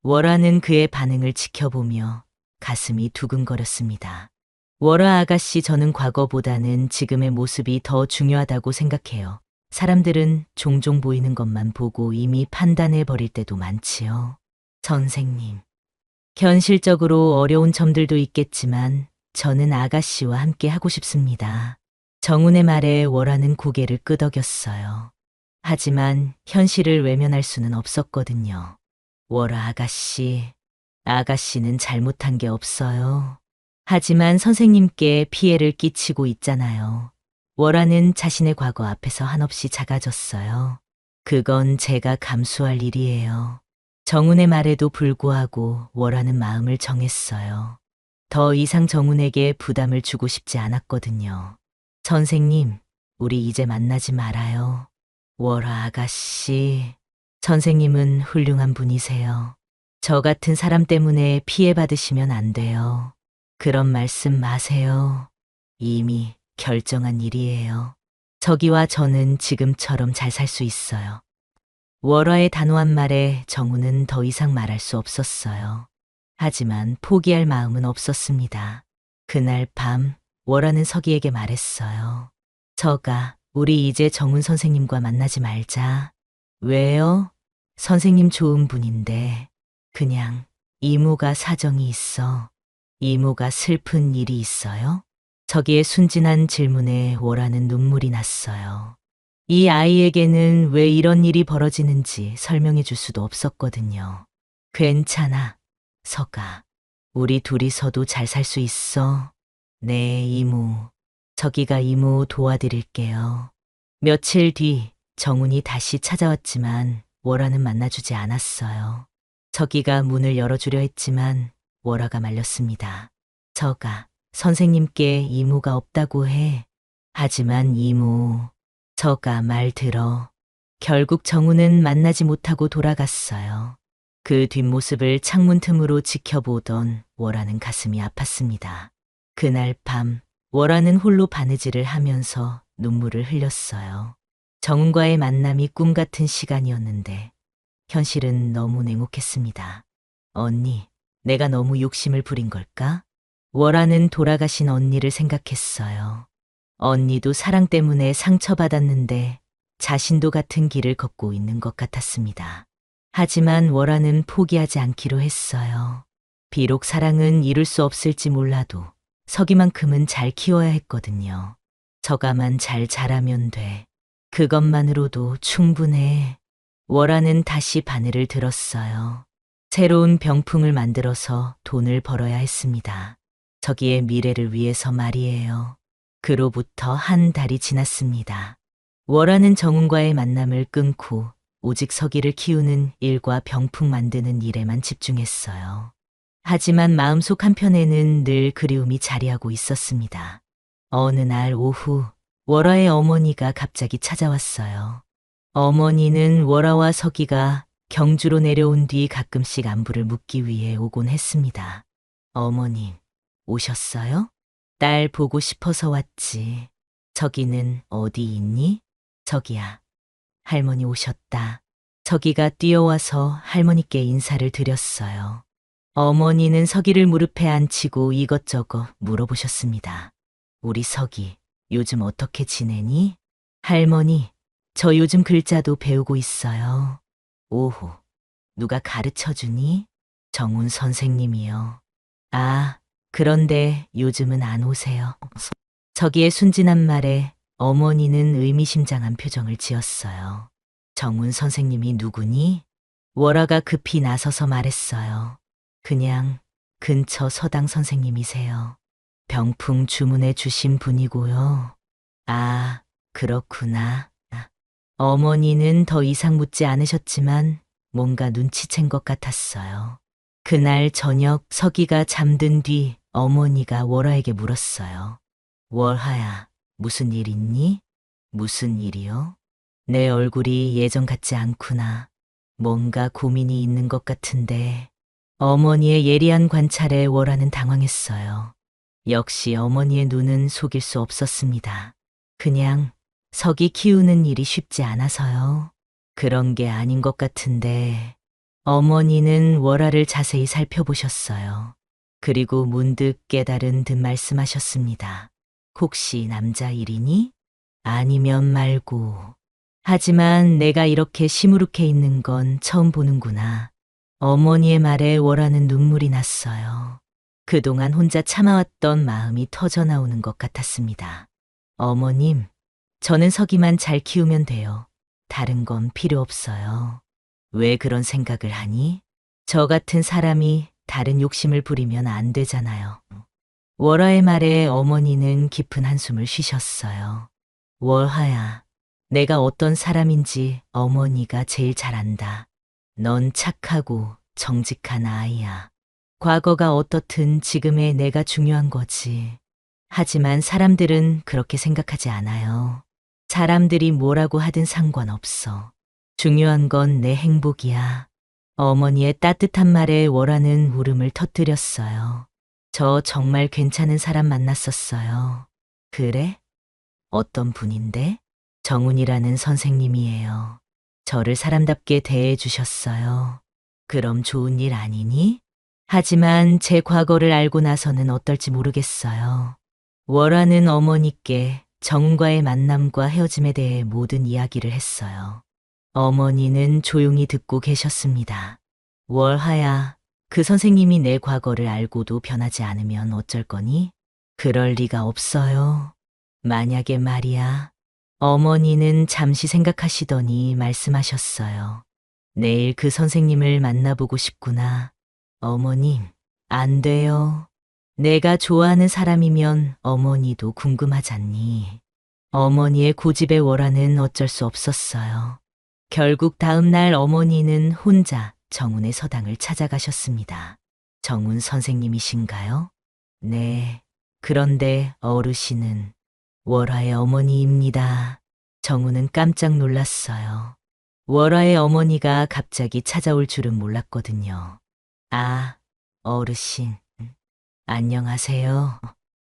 월화는 그의 반응을 지켜보며 가슴이 두근거렸습니다. 월화 아가씨, 저는 과거보다는 지금의 모습이 더 중요하다고 생각해요. 사람들은 종종 보이는 것만 보고 이미 판단해 버릴 때도 많지요. 선생님, 현실적으로 어려운 점들도 있겠지만 저는 아가씨와 함께 하고 싶습니다. 정훈의 말에 월화는 고개를 끄덕였어요. 하지만 현실을 외면할 수는 없었거든요. 월화 아가씨, 아가씨는 잘못한 게 없어요. 하지만 선생님께 피해를 끼치고 있잖아요. 월화는 자신의 과거 앞에서 한없이 작아졌어요. 그건 제가 감수할 일이에요. 정훈의 말에도 불구하고 월화는 마음을 정했어요. 더 이상 정훈에게 부담을 주고 싶지 않았거든요. 선생님, 우리 이제 만나지 말아요. 월화 아가씨, 선생님은 훌륭한 분이세요. 저 같은 사람 때문에 피해받으시면 안 돼요. 그런 말씀 마세요. 이미 결정한 일이에요. 저기와 저는 지금처럼 잘 살 수 있어요. 월화의 단호한 말에 정훈은 더 이상 말할 수 없었어요. 하지만 포기할 마음은 없었습니다. 그날 밤 월화는 서기에게 말했어요. 서가, 우리 이제 정훈 선생님과 만나지 말자. 왜요? 선생님 좋은 분인데. 그냥 이모가 사정이 있어. 이모가 슬픈 일이 있어요? 서기의 순진한 질문에 월화는 눈물이 났어요. 이 아이에게는 왜 이런 일이 벌어지는지 설명해 줄 수도 없었거든요. 괜찮아, 서가. 우리 둘이서도 잘 살 수 있어. 네, 이모. 저기가 이모 도와드릴게요. 며칠 뒤 정훈이 다시 찾아왔지만 월화는 만나주지 않았어요. 저기가 문을 열어주려 했지만 월화가 말렸습니다. 저가 선생님께 이모가 없다고 해. 하지만 이모, 저가 말 들어. 결국 정우는 만나지 못하고 돌아갔어요. 그 뒷모습을 창문 틈으로 지켜보던 월화는 가슴이 아팠습니다. 그날 밤 월화는 홀로 바느질을 하면서 눈물을 흘렸어요. 정은과의 만남이 꿈 같은 시간이었는데 현실은 너무 냉혹했습니다. 언니, 내가 너무 욕심을 부린 걸까? 월화는 돌아가신 언니를 생각했어요. 언니도 사랑 때문에 상처받았는데 자신도 같은 길을 걷고 있는 것 같았습니다. 하지만 월화는 포기하지 않기로 했어요. 비록 사랑은 이룰 수 없을지 몰라도 서기만큼은 잘 키워야 했거든요. 저가만 잘 자라면 돼. 그것만으로도 충분해. 월화는 다시 바늘을 들었어요. 새로운 병풍을 만들어서 돈을 벌어야 했습니다. 저기의 미래를 위해서 말이에요. 그로부터 한 달이 지났습니다. 월화는 정훈과의 만남을 끊고 오직 서기를 키우는 일과 병풍 만드는 일에만 집중했어요. 하지만 마음속 한편에는 늘 그리움이 자리하고 있었습니다. 어느 날 오후 월화의 어머니가 갑자기 찾아왔어요. 어머니는 월화와 서기가 경주로 내려온 뒤 가끔씩 안부를 묻기 위해 오곤 했습니다. 어머님, 오셨어요? 딸 보고 싶어서 왔지. 저기는 어디 있니? 저기야. 할머니 오셨다. 저기가 뛰어와서 할머니께 인사를 드렸어요. 어머니는 서기를 무릎에 앉히고 이것저것 물어보셨습니다. 우리 서기, 요즘 어떻게 지내니? 할머니, 저 요즘 글자도 배우고 있어요. 오호, 누가 가르쳐 주니? 정훈 선생님이요. 아, 그런데 요즘은 안 오세요. 저기의 순진한 말에 어머니는 의미심장한 표정을 지었어요. 정훈 선생님이 누구니? 월화가 급히 나서서 말했어요. 그냥 근처 서당 선생님이세요. 병풍 주문해 주신 분이고요. 아, 그렇구나. 어머니는 더 이상 묻지 않으셨지만 뭔가 눈치챈 것 같았어요. 그날 저녁 서기가 잠든 뒤 어머니가 월화에게 물었어요. 월화야, 무슨 일 있니? 무슨 일이요? 내 얼굴이 예전 같지 않구나. 뭔가 고민이 있는 것 같은데. 어머니의 예리한 관찰에 월화는 당황했어요. 역시 어머니의 눈은 속일 수 없었습니다. 그냥 서기 키우는 일이 쉽지 않아서요. 그런 게 아닌 것 같은데. 어머니는 월화를 자세히 살펴보셨어요. 그리고 문득 깨달은 듯 말씀하셨습니다. 혹시 남자 일이니? 아니면 말고. 하지만 내가 이렇게 시무룩해 있는 건 처음 보는구나. 어머니의 말에 월화는 눈물이 났어요. 그동안 혼자 참아왔던 마음이 터져나오는 것 같았습니다. 어머님, 저는 서기만 잘 키우면 돼요. 다른 건 필요 없어요. 왜 그런 생각을 하니? 저 같은 사람이 다른 욕심을 부리면 안 되잖아요. 월화의 말에 어머니는 깊은 한숨을 쉬셨어요. 월화야, 내가 어떤 사람인지 어머니가 제일 잘 안다. 넌 착하고 정직한 아이야. 과거가 어떻든 지금의 내가 중요한 거지. 하지만 사람들은 그렇게 생각하지 않아요. 사람들이 뭐라고 하든 상관없어. 중요한 건 내 행복이야. 어머니의 따뜻한 말에 월화는 울음을 터뜨렸어요. 저 정말 괜찮은 사람 만났었어요. 그래? 어떤 분인데? 정훈이라는 선생님이에요. 저를 사람답게 대해 주셨어요. 그럼 좋은 일 아니니? 하지만 제 과거를 알고 나서는 어떨지 모르겠어요. 월화는 어머니께 정훈과의 만남과 헤어짐에 대해 모든 이야기를 했어요. 어머니는 조용히 듣고 계셨습니다. 월화야, 그 선생님이 내 과거를 알고도 변하지 않으면 어쩔 거니? 그럴 리가 없어요. 만약에 말이야. 어머니는 잠시 생각하시더니 말씀하셨어요. 내일 그 선생님을 만나보고 싶구나. 어머님, 안 돼요. 내가 좋아하는 사람이면 어머니도 궁금하잖니. 어머니의 고집에 월화는 어쩔 수 없었어요. 결국 다음 날 어머니는 혼자 정운의 서당을 찾아가셨습니다. 정운 선생님이신가요? 네. 그런데 어르신은 월화의 어머니입니다. 정운은 깜짝 놀랐어요. 월화의 어머니가 갑자기 찾아올 줄은 몰랐거든요. 아, 어르신. 안녕하세요.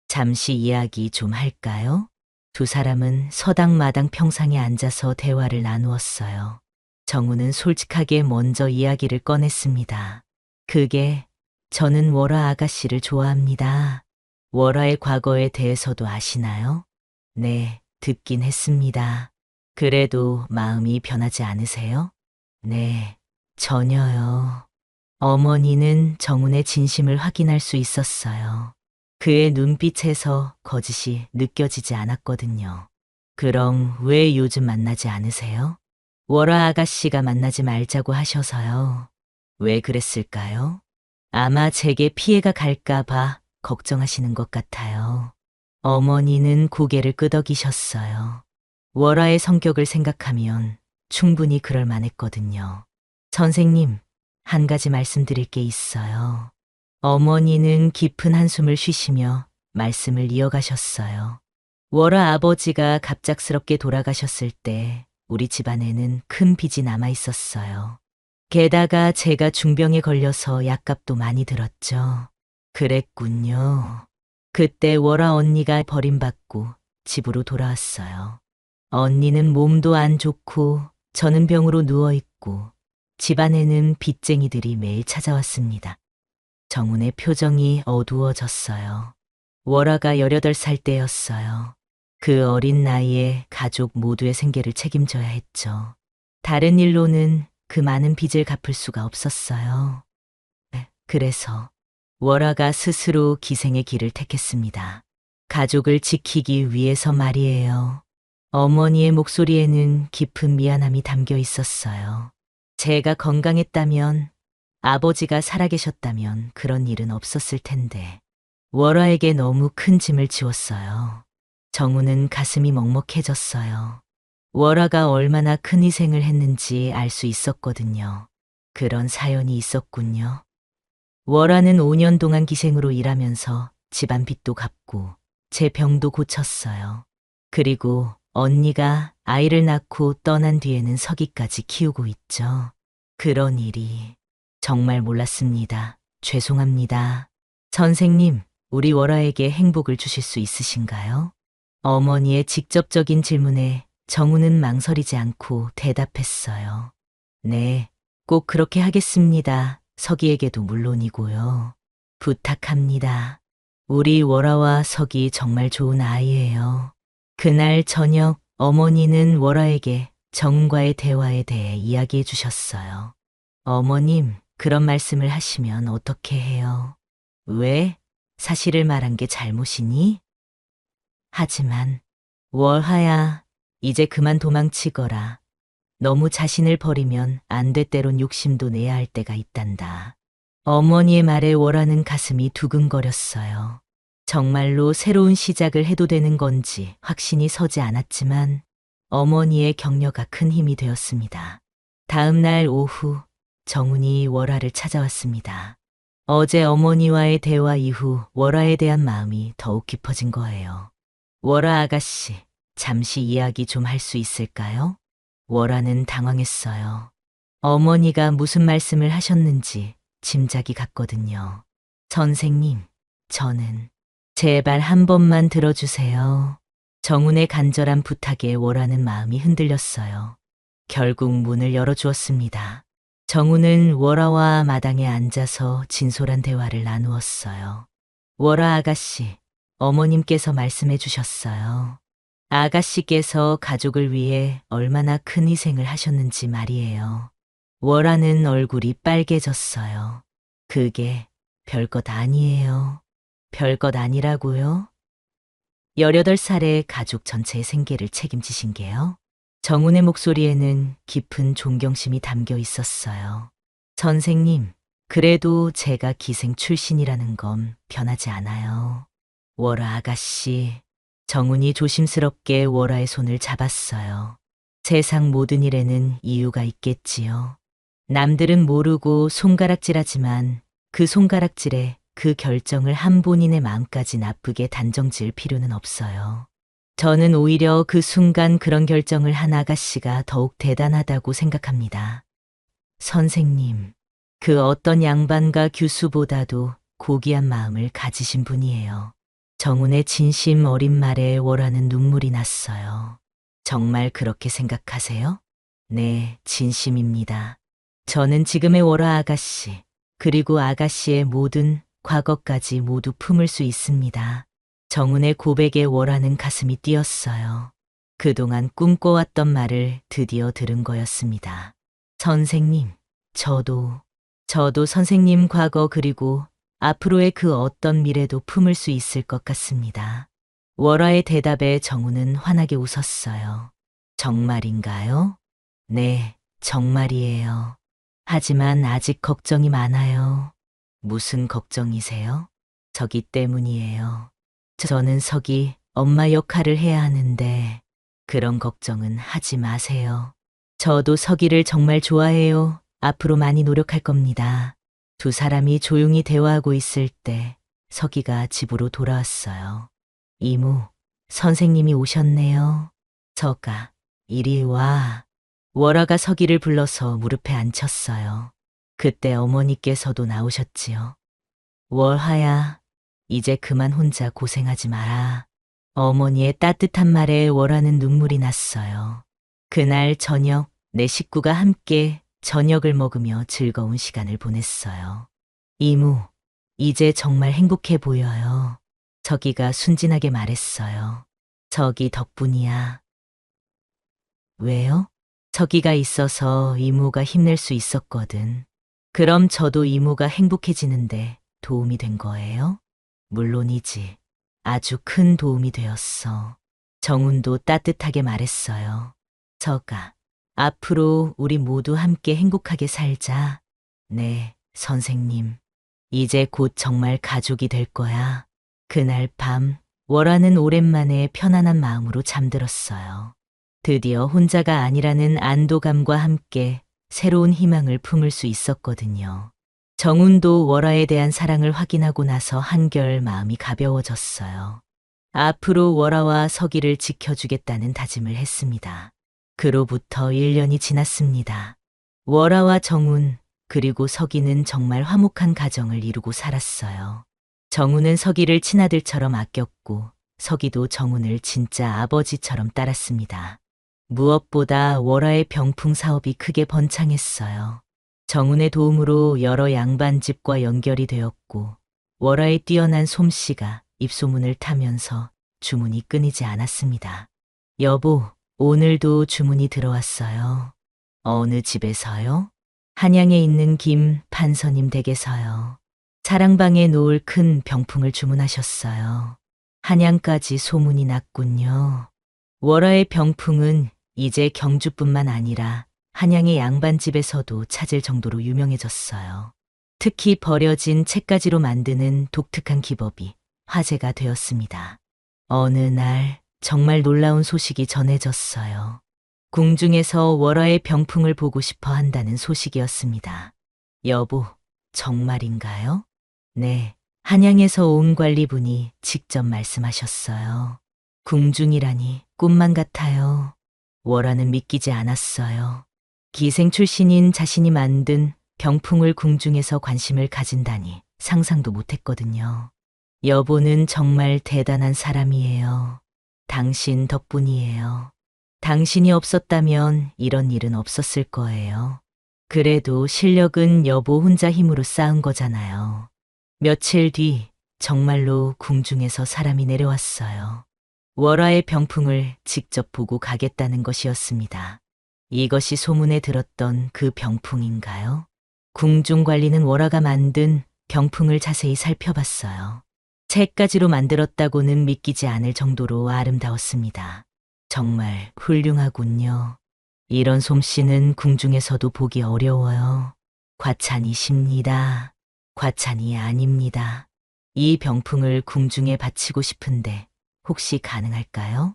잠시 이야기 좀 할까요? 두 사람은 서당 마당 평상에 앉아서 대화를 나누었어요. 정우는 솔직하게 먼저 이야기를 꺼냈습니다. 그게 저는 월화 아가씨를 좋아합니다. 월화의 과거에 대해서도 아시나요? 네, 듣긴 했습니다. 그래도 마음이 변하지 않으세요? 네, 전혀요. 어머니는 정운의 진심을 확인할 수 있었어요. 그의 눈빛에서 거짓이 느껴지지 않았거든요. 그럼 왜 요즘 만나지 않으세요? 월화 아가씨가 만나지 말자고 하셔서요. 왜 그랬을까요? 아마 제게 피해가 갈까봐 걱정하시는 것 같아요. 어머니는 고개를 끄덕이셨어요. 월화의 성격을 생각하면 충분히 그럴 만했거든요. 선생님, 한 가지 말씀드릴 게 있어요. 어머니는 깊은 한숨을 쉬시며 말씀을 이어가셨어요. 월화 아버지가 갑작스럽게 돌아가셨을 때 우리 집안에는 큰 빚이 남아 있었어요. 게다가 제가 중병에 걸려서 약값도 많이 들었죠. 그랬군요. 그때 월화 언니가 버림받고 집으로 돌아왔어요. 언니는 몸도 안 좋고 저는 병으로 누워있고 집안에는 빚쟁이들이 매일 찾아왔습니다. 정운의 표정이 어두워졌어요. 월화가 18살 때였어요. 그 어린 나이에 가족 모두의 생계를 책임져야 했죠. 다른 일로는 그 많은 빚을 갚을 수가 없었어요. 그래서 월화가 스스로 기생의 길을 택했습니다. 가족을 지키기 위해서 말이에요. 어머니의 목소리에는 깊은 미안함이 담겨 있었어요. 제가 건강했다면, 아버지가 살아계셨다면 그런 일은 없었을 텐데, 월화에게 너무 큰 짐을 지웠어요. 정우는 가슴이 먹먹해졌어요. 월화가 얼마나 큰 희생을 했는지 알 수 있었거든요. 그런 사연이 있었군요. 월화는 5년 동안 기생으로 일하면서 집안 빚도 갚고 제 병도 고쳤어요. 그리고 언니가 아이를 낳고 떠난 뒤에는 서기까지 키우고 있죠. 그런 일이 정말 몰랐습니다. 죄송합니다. 선생님, 우리 월화에게 행복을 주실 수 있으신가요? 어머니의 직접적인 질문에 정우는 망설이지 않고 대답했어요. 네, 꼭 그렇게 하겠습니다. 서기에게도 물론이고요. 부탁합니다. 우리 월화와 서기 정말 좋은 아이예요. 그날 저녁 어머니는 월화에게 정은과의 대화에 대해 이야기해 주셨어요. 어머님, 그런 말씀을 하시면 어떻게 해요? 왜? 사실을 말한 게 잘못이니? 하지만 월화야, 이제 그만 도망치거라. 너무 자신을 버리면 안 될 때론 욕심도 내야 할 때가 있단다. 어머니의 말에 월화는 가슴이 두근거렸어요. 정말로 새로운 시작을 해도 되는 건지 확신이 서지 않았지만 어머니의 격려가 큰 힘이 되었습니다. 다음 날 오후 정운이 월화를 찾아왔습니다. 어제 어머니와의 대화 이후 월화에 대한 마음이 더욱 깊어진 거예요. 월화 아가씨, 잠시 이야기 좀 할 수 있을까요? 월화는 당황했어요. 어머니가 무슨 말씀을 하셨는지 짐작이 갔거든요. 선생님, 저는 제발 한 번만 들어주세요. 정운의 간절한 부탁에 월화는 마음이 흔들렸어요. 결국 문을 열어주었습니다. 정운은 월화와 마당에 앉아서 진솔한 대화를 나누었어요. 월화 아가씨, 어머님께서 말씀해 주셨어요. 아가씨께서 가족을 위해 얼마나 큰 희생을 하셨는지 말이에요. 월화는 얼굴이 빨개졌어요. 그게 별것 아니에요. 별것 아니라고요? 18살에 가족 전체의 생계를 책임지신 게요. 정운의 목소리에는 깊은 존경심이 담겨 있었어요. 선생님, 그래도 제가 기생 출신이라는 건 변하지 않아요. 월아 아가씨, 정훈이 조심스럽게 월아의 손을 잡았어요. 세상 모든 일에는 이유가 있겠지요. 남들은 모르고 손가락질하지만 그 손가락질에 그 결정을 한 본인의 마음까지 나쁘게 단정지을 필요는 없어요. 저는 오히려 그 순간 그런 결정을 한 아가씨가 더욱 대단하다고 생각합니다. 선생님, 그 어떤 양반과 교수보다도 고귀한 마음을 가지신 분이에요. 정훈의 진심 어린 말에 월하는 눈물이 났어요. 정말 그렇게 생각하세요? 네, 진심입니다. 저는 지금의 월하 아가씨, 그리고 아가씨의 모든 과거까지 모두 품을 수 있습니다. 정훈의 고백에 월하는 가슴이 뛰었어요. 그동안 꿈꿔왔던 말을 드디어 들은 거였습니다. 선생님, 저도 선생님 과거 그리고 앞으로의 그 어떤 미래도 품을 수 있을 것 같습니다. 월화의 대답에 정훈은 환하게 웃었어요. 정말인가요? 네, 정말이에요. 하지만 아직 걱정이 많아요. 무슨 걱정이세요? 서기 때문이에요. 저는 석이 엄마 역할을 해야 하는데 그런 걱정은 하지 마세요. 저도 석이를 정말 좋아해요. 앞으로 많이 노력할 겁니다. 두 사람이 조용히 대화하고 있을 때 석이가 집으로 돌아왔어요. 이모, 선생님이 오셨네요. 석아, 이리 와. 월화가 석이를 불러서 무릎에 앉혔어요. 그때 어머니께서도 나오셨지요. 월화야, 이제 그만 혼자 고생하지 마라. 어머니의 따뜻한 말에 월화는 눈물이 났어요. 그날 저녁 내 식구가 함께 저녁을 먹으며 즐거운 시간을 보냈어요. 이모, 이제 정말 행복해 보여요. 석이가 순진하게 말했어요. 석이 덕분이야. 왜요? 석이가 있어서 이모가 힘낼 수 있었거든. 그럼 저도 이모가 행복해지는데 도움이 된 거예요? 물론이지. 아주 큰 도움이 되었어. 정훈도 따뜻하게 말했어요. 석아, 앞으로 우리 모두 함께 행복하게 살자. 네, 선생님. 이제 곧 정말 가족이 될 거야. 그날 밤, 월화는 오랜만에 편안한 마음으로 잠들었어요. 드디어 혼자가 아니라는 안도감과 함께 새로운 희망을 품을 수 있었거든요. 정훈도 월화에 대한 사랑을 확인하고 나서 한결 마음이 가벼워졌어요. 앞으로 월화와 석이를 지켜주겠다는 다짐을 했습니다. 그로부터 1년이 지났습니다. 월화와 정훈, 그리고 석이는 정말 화목한 가정을 이루고 살았어요. 정훈은 석이를 친아들처럼 아꼈고 석이도 정훈을 진짜 아버지처럼 따랐습니다. 무엇보다 월화의 병풍 사업이 크게 번창했어요. 정훈의 도움으로 여러 양반집과 연결이 되었고 월화의 뛰어난 솜씨가 입소문을 타면서 주문이 끊이지 않았습니다. 여보, 오늘도 주문이 들어왔어요. 어느 집에서요? 한양에 있는 김 판서님 댁에서요. 사랑방에 놓을 큰 병풍을 주문하셨어요. 한양까지 소문이 났군요. 월화의 병풍은 이제 경주뿐만 아니라 한양의 양반집에서도 찾을 정도로 유명해졌어요. 특히 버려진 책가지로 만드는 독특한 기법이 화제가 되었습니다. 어느 날 정말 놀라운 소식이 전해졌어요. 궁중에서 월화의 병풍을 보고 싶어 한다는 소식이었습니다. 여보, 정말인가요? 네, 한양에서 온 관리분이 직접 말씀하셨어요. 궁중이라니 꿈만 같아요. 월화는 믿기지 않았어요. 기생 출신인 자신이 만든 병풍을 궁중에서 관심을 가진다니 상상도 못했거든요. 여보는 정말 대단한 사람이에요. 당신 덕분이에요. 당신이 없었다면 이런 일은 없었을 거예요. 그래도 실력은 여보 혼자 힘으로 쌓은 거잖아요. 며칠 뒤 정말로 궁중에서 사람이 내려왔어요. 월화의 병풍을 직접 보고 가겠다는 것이었습니다. 이것이 소문에 들었던 그 병풍인가요? 궁중 관리는 월화가 만든 병풍을 자세히 살펴봤어요. 책가지로 만들었다고는 믿기지 않을 정도로 아름다웠습니다. 정말 훌륭하군요. 이런 솜씨는 궁중에서도 보기 어려워요. 과찬이십니다. 과찬이 아닙니다. 이 병풍을 궁중에 바치고 싶은데 혹시 가능할까요?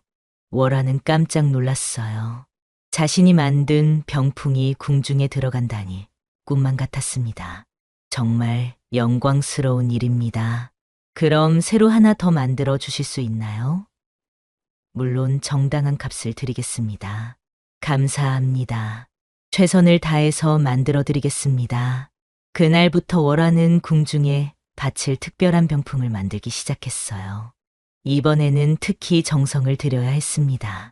월화는 깜짝 놀랐어요. 자신이 만든 병풍이 궁중에 들어간다니 꿈만 같았습니다. 정말 영광스러운 일입니다. 그럼 새로 하나 더 만들어 주실 수 있나요? 물론 정당한 값을 드리겠습니다. 감사합니다. 최선을 다해서 만들어 드리겠습니다. 그날부터 월화는 궁중에 바칠 특별한 병풍을 만들기 시작했어요. 이번에는 특히 정성을 들여야 했습니다.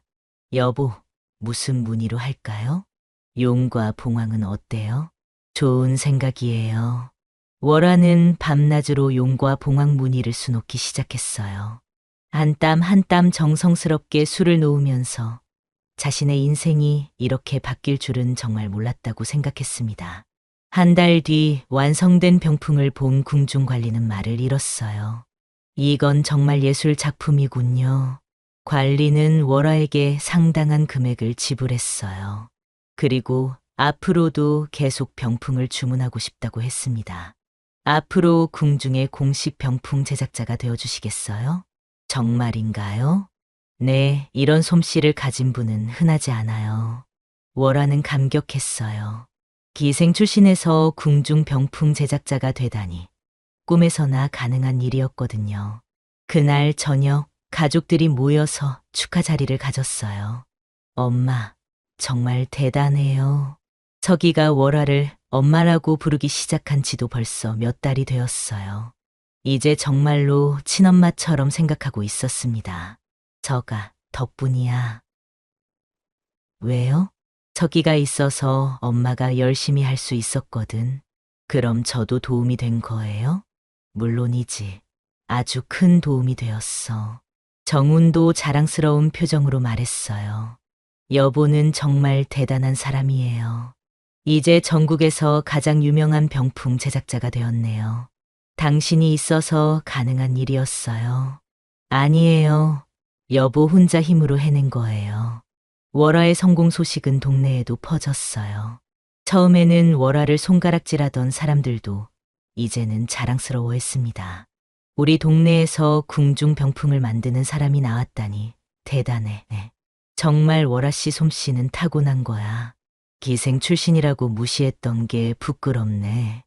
여보, 무슨 무늬로 할까요? 용과 봉황은 어때요? 좋은 생각이에요. 월화는 밤낮으로 용과 봉황 무늬를 수놓기 시작했어요. 한 땀 한 땀 정성스럽게 술을 놓으면서 자신의 인생이 이렇게 바뀔 줄은 정말 몰랐다고 생각했습니다. 한 달 뒤 완성된 병풍을 본 궁중 관리는 말을 잃었어요. 이건 정말 예술 작품이군요. 관리는 월화에게 상당한 금액을 지불했어요. 그리고 앞으로도 계속 병풍을 주문하고 싶다고 했습니다. 앞으로 궁중의 공식 병풍 제작자가 되어 주시겠어요? 정말인가요? 네, 이런 솜씨를 가진 분은 흔하지 않아요. 월화는 감격했어요. 기생 출신에서 궁중 병풍 제작자가 되다니 꿈에서나 가능한 일이었거든요. 그날 저녁 가족들이 모여서 축하 자리를 가졌어요. 엄마, 정말 대단해요. 서기가 월화를 엄마라고 부르기 시작한 지도 벌써 몇 달이 되었어요. 이제 정말로 친엄마처럼 생각하고 있었습니다. 저가 덕분이야. 왜요? 서기가 있어서 엄마가 열심히 할 수 있었거든. 그럼 저도 도움이 된 거예요? 물론이지. 아주 큰 도움이 되었어. 정운도 자랑스러운 표정으로 말했어요. 여보는 정말 대단한 사람이에요. 이제 전국에서 가장 유명한 병풍 제작자가 되었네요. 당신이 있어서 가능한 일이었어요. 아니에요. 여보 혼자 힘으로 해낸 거예요. 월화의 성공 소식은 동네에도 퍼졌어요. 처음에는 월화를 손가락질하던 사람들도 이제는 자랑스러워했습니다. 우리 동네에서 궁중 병풍을 만드는 사람이 나왔다니 대단해. 정말 월화 씨 솜씨는 타고난 거야. 기생 출신이라고 무시했던 게 부끄럽네.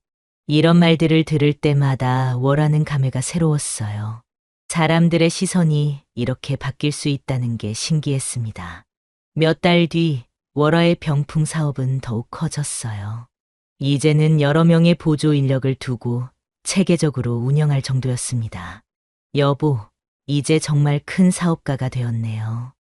이런 말들을 들을 때마다 월화는 감회가 새로웠어요. 사람들의 시선이 이렇게 바뀔 수 있다는 게 신기했습니다. 몇 달 뒤 월화의 병풍 사업은 더욱 커졌어요. 이제는 여러 명의 보조 인력을 두고 체계적으로 운영할 정도였습니다. 여보, 이제 정말 큰 사업가가 되었네요.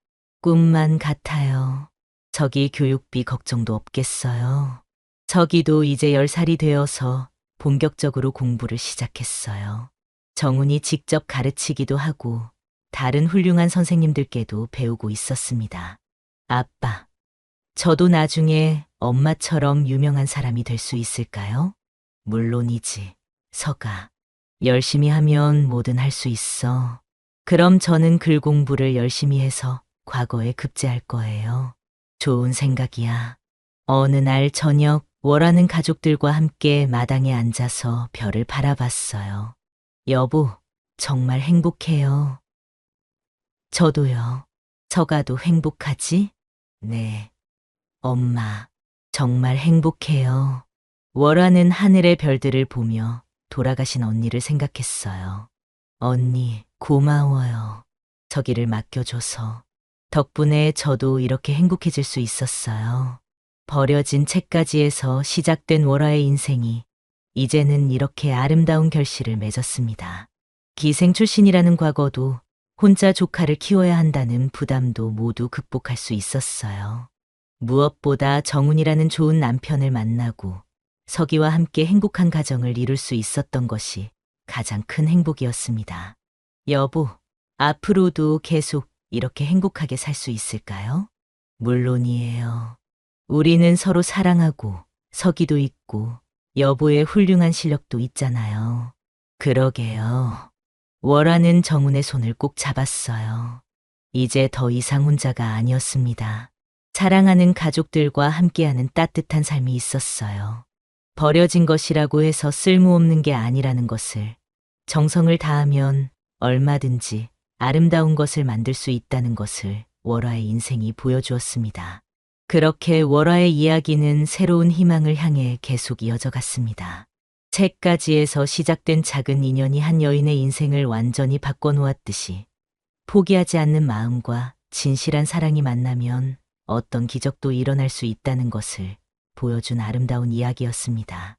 꿈만 같아요. 저기 교육비 걱정도 없겠어요. 저기도 이제 10살이 되어서 본격적으로 공부를 시작했어요. 정훈이 직접 가르치기도 하고 다른 훌륭한 선생님들께도 배우고 있었습니다. 아빠, 저도 나중에 엄마처럼 유명한 사람이 될 수 있을까요? 물론이지. 서가. 열심히 하면 뭐든 할 수 있어. 그럼 저는 글 공부를 열심히 해서 과거에 급제할 거예요. 좋은 생각이야. 어느 날 저녁 월화는 가족들과 함께 마당에 앉아서 별을 바라봤어요. 여보, 정말 행복해요. 저도요. 서가도 행복하지? 네. 엄마, 정말 행복해요. 월화는 하늘의 별들을 보며 돌아가신 언니를 생각했어요. 언니, 고마워요. 저기를 맡겨줘서. 덕분에 저도 이렇게 행복해질 수 있었어요. 버려진 책가지에서 시작된 월화의 인생이 이제는 이렇게 아름다운 결실을 맺었습니다. 기생 출신이라는 과거도 혼자 조카를 키워야 한다는 부담도 모두 극복할 수 있었어요. 무엇보다 정훈이라는 좋은 남편을 만나고 서기와 함께 행복한 가정을 이룰 수 있었던 것이 가장 큰 행복이었습니다. 여보, 앞으로도 계속 이렇게 행복하게 살 수 있을까요? 물론이에요. 우리는 서로 사랑하고 서기도 있고 여보의 훌륭한 실력도 있잖아요. 그러게요. 월화는 정훈의 손을 꼭 잡았어요. 이제 더 이상 혼자가 아니었습니다. 사랑하는 가족들과 함께하는 따뜻한 삶이 있었어요. 버려진 것이라고 해서 쓸모없는 게 아니라는 것을, 정성을 다하면 얼마든지 아름다운 것을 만들 수 있다는 것을 월화의 인생이 보여주었습니다. 그렇게 월화의 이야기는 새로운 희망을 향해 계속 이어져 갔습니다. 책가지에서 시작된 작은 인연이 한 여인의 인생을 완전히 바꿔놓았듯이 포기하지 않는 마음과 진실한 사랑이 만나면 어떤 기적도 일어날 수 있다는 것을 보여준 아름다운 이야기였습니다.